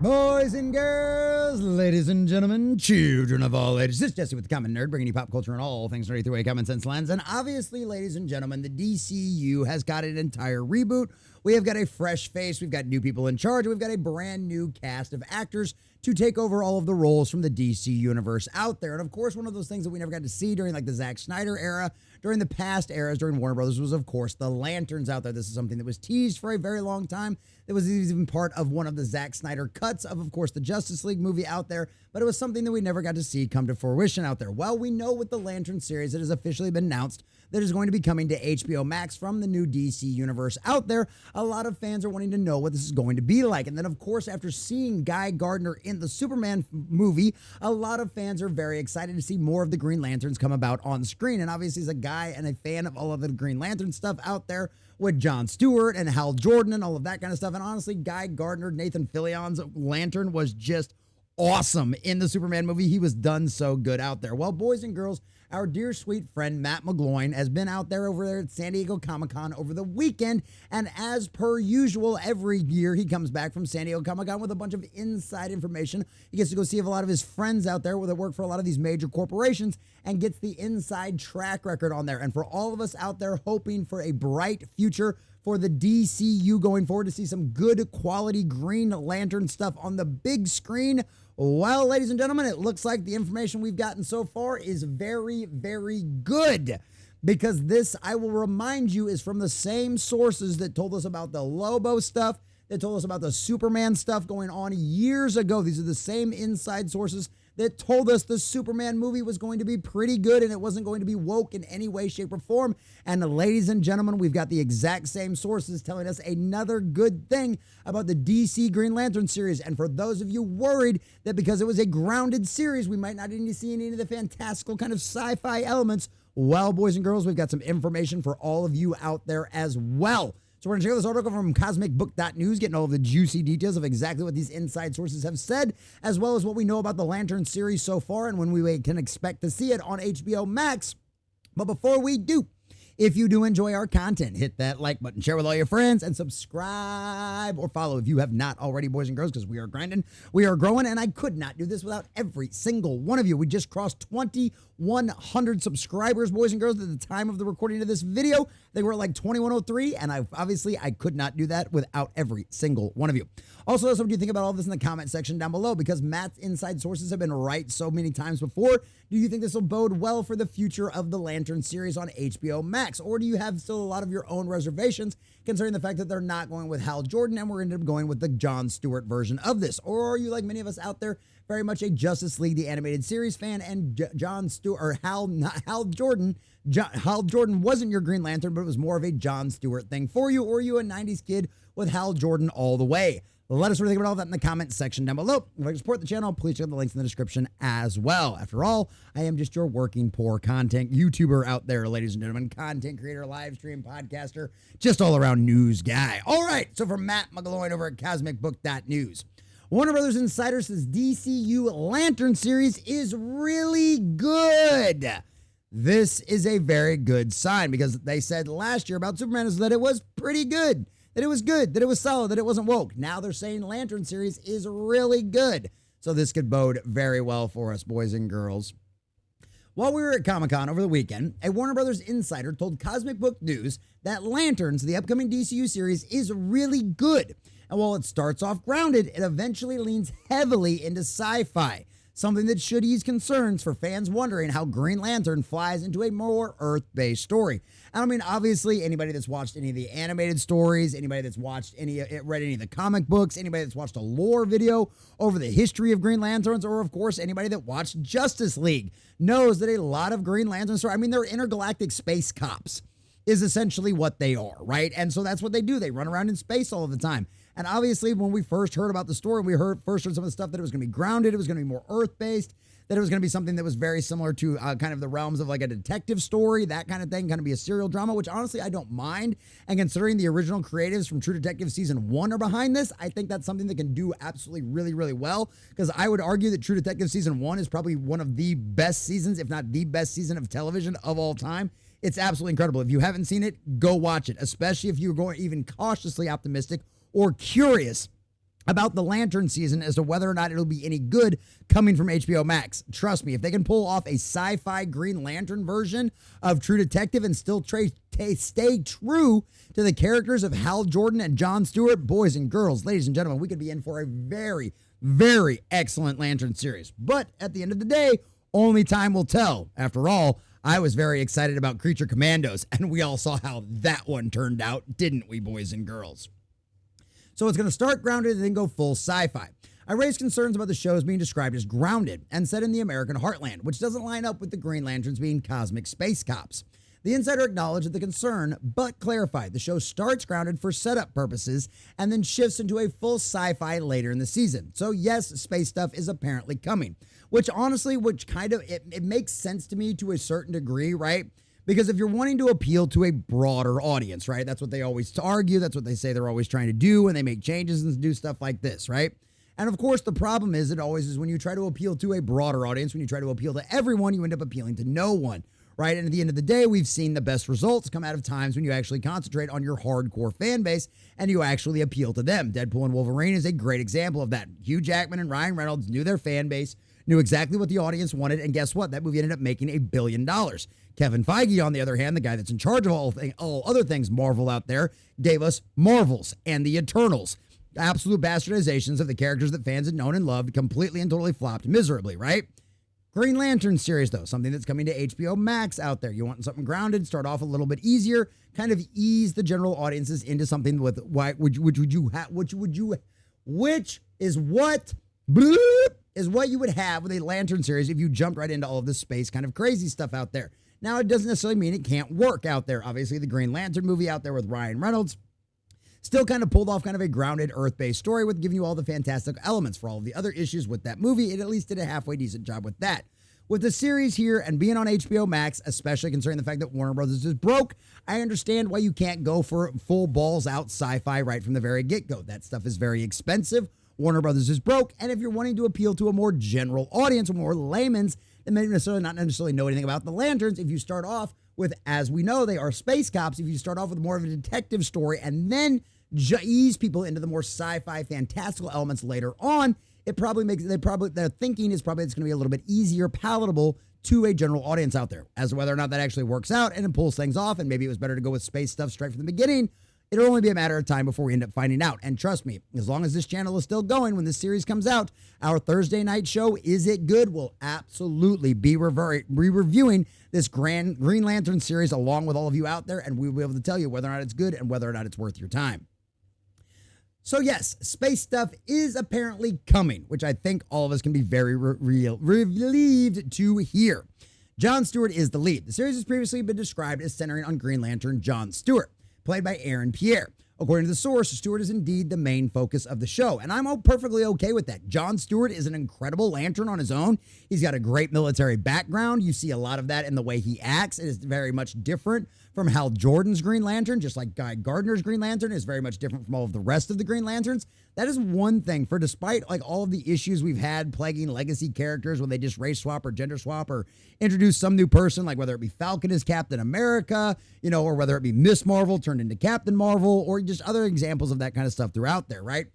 Boys and girls, ladies and gentlemen, children of all ages, this is Jesse with the Common Nerd, bringing you pop culture and all things nerdy through a common sense lens. And obviously, ladies and gentlemen, the DCU has got an entire reboot. We have got a fresh face, we've got new people in charge, we've got a brand new cast of actors to take over all of the roles from the DC universe out there. And of course, one of those things that we never got to see during like the Zack Snyder era, during the past eras, during Warner Brothers, was of course the Lanterns out there. This is something that was teased for a very long time. It was even part of one of the Zack Snyder cuts of course, the Justice League movie out there, but it was something that we never got to see come to fruition out there. Well, we know with the Lantern series, it has officially been announced that is going to be coming to HBO Max from the new DC universe out there. A lot of fans are wanting to know what this is going to be like. And then, of course, after seeing Guy Gardner in the Superman movie, a lot of fans are very excited to see more of the Green Lanterns come about on screen. And obviously, as a guy and a fan of all of the Green Lantern stuff out there with Jon Stewart and Hal Jordan and all of that kind of stuff. And honestly, Guy Gardner, Nathan Fillion's Lantern was just awesome in the Superman movie. He was done so good out there. Well, boys and girls, our dear sweet friend Matt McGloin has been out there over there at San Diego Comic-Con over the weekend, and as per usual, every year he comes back from San Diego Comic-Con with a bunch of inside information. He gets to go see a lot of his friends out there that work for a lot of these major corporations and gets the inside track record on there. And for all of us out there hoping for a bright future for the DCU going forward, to see some good quality Green Lantern stuff on the big screen, well, ladies and gentlemen, it looks like the information we've gotten so far is very, very good. Because this, I will remind you, is from the same sources that told us about the Lobo stuff, that told us about the Superman stuff going on years ago. These are the same inside sources that told us the Superman movie was going to be pretty good and it wasn't going to be woke in any way, shape, or form. And ladies and gentlemen, we've got the exact same sources telling us another good thing about the DC Green Lantern series. And for those of you worried that because it was a grounded series, we might not need to see any of the fantastical kind of sci-fi elements, well, boys and girls, we've got some information for all of you out there as well. So we're going to check out this article from cosmicbook.news, getting all of the juicy details of exactly what these inside sources have said, as well as what we know about the Lantern series so far and when we can expect to see it on HBO Max. But before we do, if you do enjoy our content, hit that like button, share with all your friends, and subscribe or follow if you have not already, boys and girls, because we are grinding, we are growing, and I could not do this without every single one of you. We just crossed 2,100 subscribers, boys and girls, at the time of the recording of this video. They were like 2,103, and I could not do that without every single one of you. Also, what do you think about all this in the comment section down below? Because Matt's inside sources have been right so many times before. Do you think this will bode well for the future of the Lantern series on HBO Max? Or do you have still a lot of your own reservations concerning the fact that they're not going with Hal Jordan and we're ended up going with the Jon Stewart version of this? Or are you, like many of us out there, very much a Justice League the Animated Series fan, and Jon Stewart, or Hal Jordan wasn't your Green Lantern, but it was more of a Jon Stewart thing for you? Or are you a 90s kid with Hal Jordan all the way? Let us know what you think about all that in the comment section down below. If you'd like to support the channel, please check out the links in the description as well. After all, I am just your working poor content YouTuber out there, ladies and gentlemen. Content creator, live stream, podcaster, just all around news guy. All right, so from Matt McGloin over at cosmicbook.news. Warner Brothers Insider says DCU Lantern series is really good. This is a very good sign, because they said last year about Superman is that it was pretty good. That it was good, that it was solid, that it wasn't woke. Now they're saying Lantern series is really good. So this could bode very well for us, boys and girls. While we were at Comic-Con over the weekend, a Warner Brothers insider told Cosmic Book News that Lanterns, the upcoming DCU series, is really good. And while it starts off grounded, it eventually leans heavily into sci-fi, something that should ease concerns for fans wondering how Green Lantern flies into a more Earth-based story. I mean, obviously, anybody that's watched any of the animated stories, anybody that's watched read any of the comic books, anybody that's watched a lore video over the history of Green Lanterns, or of course, anybody that watched Justice League knows that a lot of Green Lanterns, they're intergalactic space cops, is essentially what they are, right? And so that's what they do. They run around in space all of the time. And obviously, when we first heard about the story, we first heard some of the stuff that it was going to be grounded, it was going to be more Earth-based, that it was going to be something that was very similar to kind of the realms of like a detective story, that kind of thing, kind of be a serial drama, which honestly I don't mind. And considering the original creatives from True Detective Season 1 are behind this, I think that's something that can do absolutely really, really well. Because I would argue that True Detective Season 1 is probably one of the best seasons, if not the best season of television of all time. It's absolutely incredible. If you haven't seen it, go watch it, especially if you're going even cautiously optimistic or curious about the Lantern season as to whether or not it'll be any good coming from HBO Max. Trust me, if they can pull off a sci-fi Green Lantern version of True Detective and still stay true to the characters of Hal Jordan and John Stewart, boys and girls, ladies and gentlemen, we could be in for a very, very excellent Lantern series. But at the end of the day, only time will tell. After all, I was very excited about Creature Commandos, and we all saw how that one turned out, didn't we, boys and girls? So it's going to start grounded and then go full sci-fi. I raised concerns about the shows being described as grounded and set in the American heartland, which doesn't line up with the Green Lanterns being cosmic space cops. The insider acknowledged the concern, but clarified the show starts grounded for setup purposes and then shifts into a full sci-fi later in the season. So yes, space stuff is apparently coming, which honestly, it makes sense to me to a certain degree, right? Because if you're wanting to appeal to a broader audience, right? That's what they always argue. That's what they say they're always trying to do when they make changes and do stuff like this, right? And of course, the problem is it always is when you try to appeal to a broader audience, when you try to appeal to everyone, you end up appealing to no one, right? And at the end of the day, we've seen the best results come out of times when you actually concentrate on your hardcore fan base and you actually appeal to them. Deadpool and Wolverine is a great example of that. Hugh Jackman and Ryan Reynolds knew their fan base, knew exactly what the audience wanted, and guess what? That movie ended up making $1 billion. Kevin Feige, on the other hand, the guy that's in charge of all other things Marvel out there, gave us Marvels and the Eternals. Absolute bastardizations of the characters that fans had known and loved, completely and totally flopped miserably, right? Green Lantern series, though, something that's coming to HBO Max out there. You want something grounded, start off a little bit easier, kind of ease the general audiences into something with which is what you would have with a Lantern series if you jumped right into all of this space kind of crazy stuff out there. Now, it doesn't necessarily mean it can't work out there. Obviously, the Green Lantern movie out there with Ryan Reynolds still kind of pulled off kind of a grounded Earth-based story with giving you all the fantastic elements. For all of the other issues with that movie, it at least did a halfway decent job with that. With the series here and being on HBO Max, especially considering the fact that Warner Brothers is broke, I understand why you can't go for full balls out sci-fi right from the very get-go. That stuff is very expensive. Warner Brothers is broke, and if you're wanting to appeal to a more general audience, a more layman's, that may not necessarily know anything about the Lanterns, if you start off with, as we know, they are space cops, if you start off with more of a detective story and then ease people into the more sci-fi fantastical elements later on, their thinking is probably it's going to be a little bit easier, palatable to a general audience out there. As to whether or not that actually works out and it pulls things off, and maybe it was better to go with space stuff straight from the beginning, it'll only be a matter of time before we end up finding out. And trust me, as long as this channel is still going when this series comes out, our Thursday night show, Is It Good?, will absolutely be reviewing this Green Lantern series along with all of you out there, and we'll be able to tell you whether or not it's good and whether or not it's worth your time. So yes, space stuff is apparently coming, which I think all of us can be very relieved to hear. John Stewart is the lead. The series has previously been described as centering on Green Lantern John Stewart, played by Aaron Pierre. According to the source, Stewart is indeed the main focus of the show, and I'm perfectly okay with that. John Stewart is an incredible Lantern on his own. He's got a great military background. You see a lot of that in the way he acts. It is very much different from Hal Jordan's Green Lantern, just like Guy Gardner's Green Lantern is very much different from all of the rest of the Green Lanterns. That is one thing, for despite like all of the issues we've had plaguing legacy characters when they just race swap or gender swap or introduce some new person, like whether it be Falcon as Captain America, or whether it be Miss Marvel turned into Captain Marvel, or just other examples of that kind of stuff throughout there, right?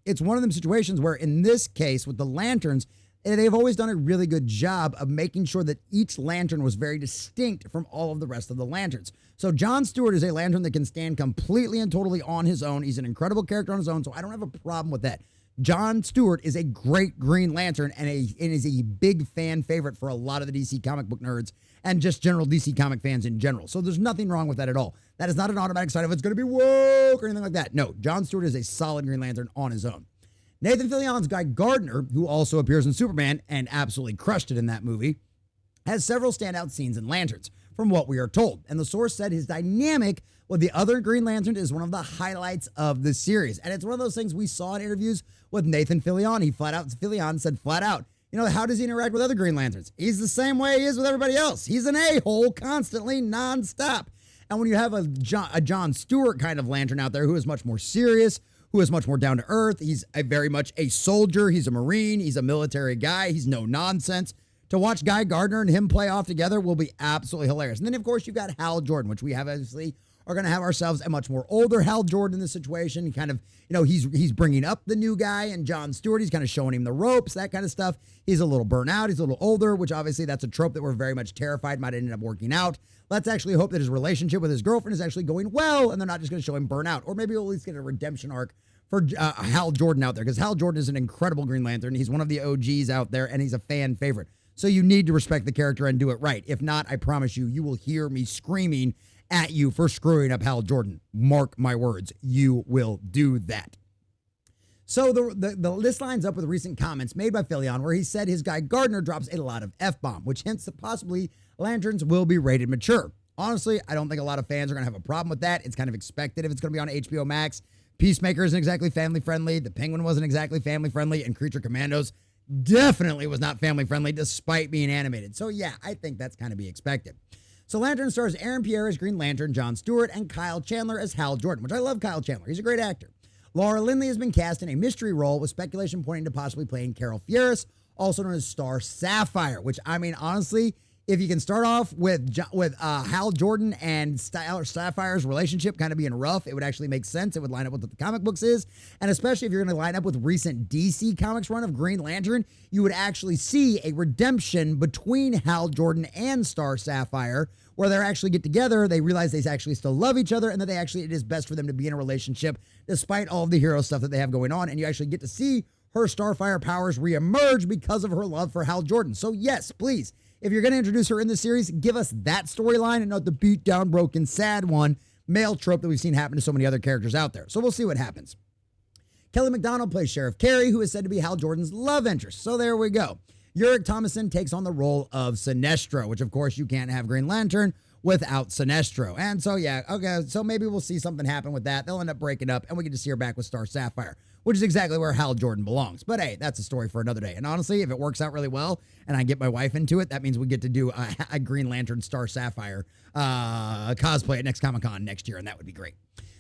It's one of them situations where in this case with the Lanterns, they've always done a really good job of making sure that each Lantern was very distinct from all of the rest of the Lanterns. So John Stewart is a Lantern that can stand completely and totally on his own. He's an incredible character on his own, so I don't have a problem with that. John Stewart is a great Green Lantern and is a big fan favorite for a lot of the DC comic book nerds and just general DC comic fans in general. So there's nothing wrong with that at all. That is not an automatic sign of it's going to be woke or anything like that. No, John Stewart is a solid Green Lantern on his own. Nathan Fillion's Guy Gardner, who also appears in Superman and absolutely crushed it in that movie, has several standout scenes in Lanterns, from what we are told. And the source said his dynamic with the other Green Lantern is one of the highlights of the series. And it's one of those things we saw in interviews with Nathan Fillion. Fillion said flat out, how does he interact with other Green Lanterns? He's the same way he is with everybody else. He's an a-hole constantly, nonstop. And when you have a John Stewart kind of Lantern out there who is much more serious, who is much more down to earth, he's very much a soldier, he's a Marine, he's a military guy, he's no nonsense. To watch Guy Gardner and him play off together will be absolutely hilarious. And then, of course, you've got Hal Jordan, which we have obviously are going to have ourselves a much more older Hal Jordan in this situation. Kind of, he's bringing up the new guy and Jon Stewart. He's kind of showing him the ropes, that kind of stuff. He's a little burnt out. He's a little older, which obviously that's a trope that we're very much terrified might end up working out. Let's actually hope that his relationship with his girlfriend is actually going well, and they're not just going to show him burn out. Or maybe we'll at least get a redemption arc for Hal Jordan out there, because Hal Jordan is an incredible Green Lantern. He's one of the OGs out there, and he's a fan favorite. So you need to respect the character and do it right. If not, I promise you, you will hear me screaming at you for screwing up Hal Jordan. Mark my words, you will do that. So this lines up with recent comments made by Philion, where he said his guy Gardner drops a lot of F-bomb, which hints that possibly Lanterns will be rated mature. Honestly, I don't think a lot of fans are going to have a problem with that. It's kind of expected if it's going to be on HBO Max. Peacemaker isn't exactly family-friendly. The Penguin wasn't exactly family-friendly. And Creature Commandos definitely was not family-friendly despite being animated. So yeah, I think that's kind of be expected. So Lantern stars Aaron Pierre as Green Lantern, Jon Stewart, and Kyle Chandler as Hal Jordan, which I love Kyle Chandler. He's a great actor. Laura Lindley has been cast in a mystery role, with speculation pointing to possibly playing Carol Fieris, also known as Star Sapphire, which, I mean, honestly, if you can start off with Hal Jordan and Star Sapphire's relationship kind of being rough, it would actually make sense. It would line up with what the comic books is. And especially if you're going to line up with recent DC Comics run of Green Lantern, you would actually see a redemption between Hal Jordan and Star Sapphire, where they actually get together, they realize they actually still love each other, and that it is best for them to be in a relationship despite all of the hero stuff that they have going on. And you actually get to see her Starfire powers reemerge because of her love for Hal Jordan. So yes, please, if you're going to introduce her in the series, give us that storyline and not the beat down, broken, sad one, male trope that we've seen happen to so many other characters out there. So we'll see what happens. Kelly MacDonald plays Sheriff Carey, who is said to be Hal Jordan's love interest. So there we go. Uric Thomason takes on the role of Sinestro, which of course you can't have Green Lantern without Sinestro. And so yeah, okay, so maybe we'll see something happen with that. They'll end up breaking up, and we get to see her back with Star Sapphire, which is exactly where Hal Jordan belongs. But hey, that's a story for another day. And honestly, if it works out really well and I get my wife into it, that means we get to do a Green Lantern Star Sapphire cosplay at next Comic-Con next year, and that would be great.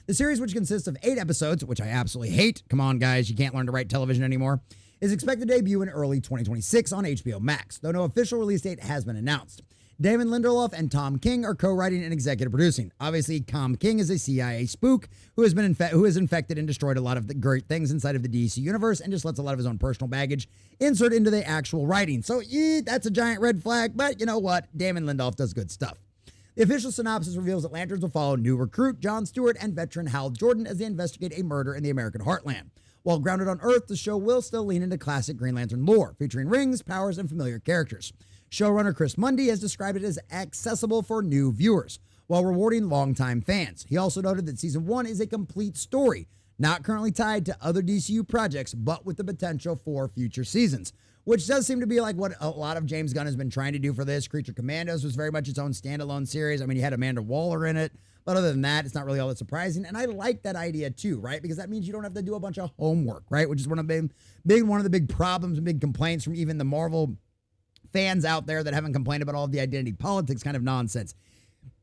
The series, which consists of 8 episodes, which I absolutely hate, come on guys, you can't learn to write television anymore, is expected to debut in early 2026 on HBO Max, though no official release date has been announced. Damon Lindelof and Tom King are co-writing and executive producing. Obviously, Tom King is a CIA spook who has infected and destroyed a lot of the great things inside of the DC universe, and just lets a lot of his own personal baggage insert into the actual writing. So that's a giant red flag, but you know what? Damon Lindelof does good stuff. The official synopsis reveals that Lanterns will follow new recruit Jon Stewart and veteran Hal Jordan as they investigate a murder in the American heartland. While grounded on Earth, the show will still lean into classic Green Lantern lore, featuring rings, powers, and familiar characters. Showrunner Chris Mundy has described it as accessible for new viewers, while rewarding longtime fans. He also noted that Season 1 is a complete story, not currently tied to other DCU projects, but with the potential for future seasons, which does seem to be like what a lot of James Gunn has been trying to do for this. Creature Commandos was very much its own standalone series. I mean, you had Amanda Waller in it, but other than that, it's not really all that surprising. And I like that idea too, right? Because that means you don't have to do a bunch of homework, right? Which is one of the big problems and big complaints from even the Marvel fans out there that haven't complained about all of the identity politics kind of nonsense,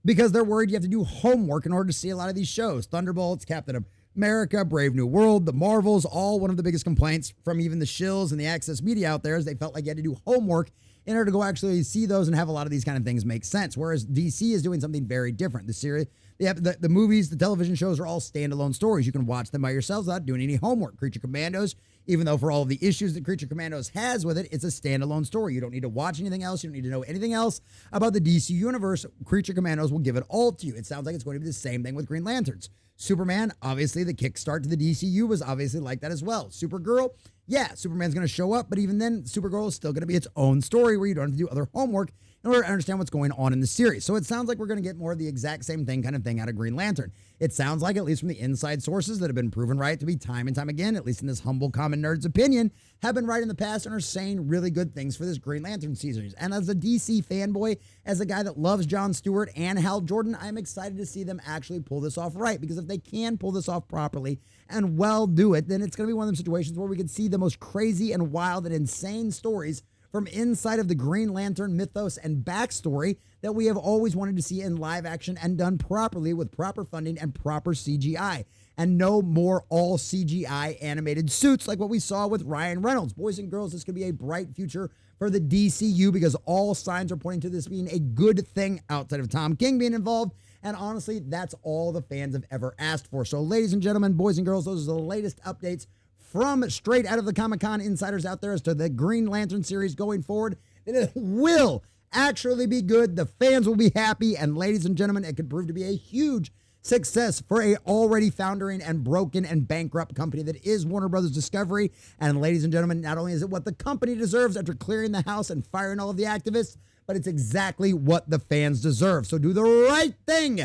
because they're worried you have to do homework in order to see a lot of these shows. Thunderbolts, Captain America, Brave New World, the Marvels, all one of the biggest complaints from even the shills and the access media out there is they felt like you had to do homework in order to go actually see those and have a lot of these kind of things make sense. Whereas DC is doing something very different. The series, the movies, the television shows are all standalone stories. You can watch them by yourselves without doing any homework. Creature Commandos, even though for all of the issues that Creature Commandos has with it, it's a standalone story. You don't need to watch anything else. You don't need to know anything else about the DC universe. Creature Commandos will give it all to you. It sounds like it's going to be the same thing with Green Lanterns. Superman, obviously the kickstart to the DCU was obviously like that as well. Supergirl, yeah, Superman's going to show up, but even then, Supergirl is still going to be its own story where you don't have to do other homework in order to understand what's going on in the series. So it sounds like we're going to get more of the exact same thing kind of thing out of Green Lantern. It sounds like, at least from the inside sources that have been proven right to be time and time again, at least in this humble common nerd's opinion, have been right in the past and are saying really good things for this Green Lantern series. And as a DC fanboy, as a guy that loves Jon Stewart and Hal Jordan, I'm excited to see them actually pull this off right. Because if they can pull this off properly and well do it, then it's going to be one of them situations where we can see the most crazy and wild and insane stories from inside of the Green Lantern mythos and backstory that we have always wanted to see in live action and done properly with proper funding and proper CGI. And no more all CGI animated suits like what we saw with Ryan Reynolds. Boys and girls, this could be a bright future for the DCU because all signs are pointing to this being a good thing outside of Tom King being involved And honestly, that's all the fans have ever asked for. So ladies and gentlemen, boys and girls, those are the latest updates from straight out of the Comic-Con insiders out there as to the Green Lantern series going forward. It will actually be good. The fans will be happy. And ladies and gentlemen, it could prove to be a huge success for a already foundering and broken and bankrupt company that is Warner Brothers Discovery. And ladies and gentlemen, not only is it what the company deserves after clearing the house and firing all of the activists, but it's exactly what the fans deserve. So do the right thing,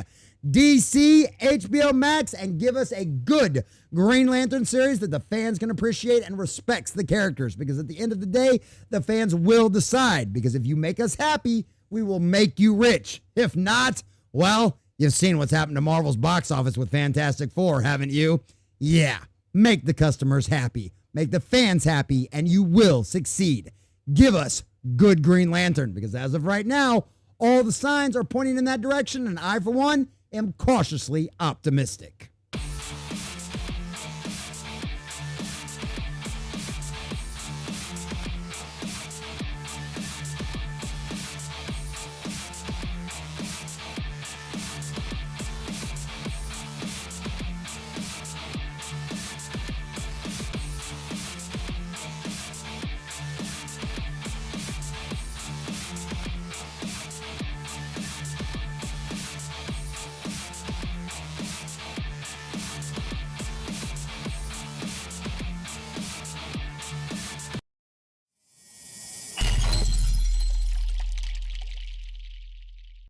DC, HBO Max, and give us a good Green Lantern series that the fans can appreciate and respects the characters. Because at the end of the day, the fans will decide. Because if you make us happy, we will make you rich. If not, well, you've seen what's happened to Marvel's box office with Fantastic Four, haven't you? Yeah, make the customers happy, make the fans happy, and you will succeed. Give us good Green Lantern, because as of right now, all the signs are pointing in that direction, and I, for one, am cautiously optimistic.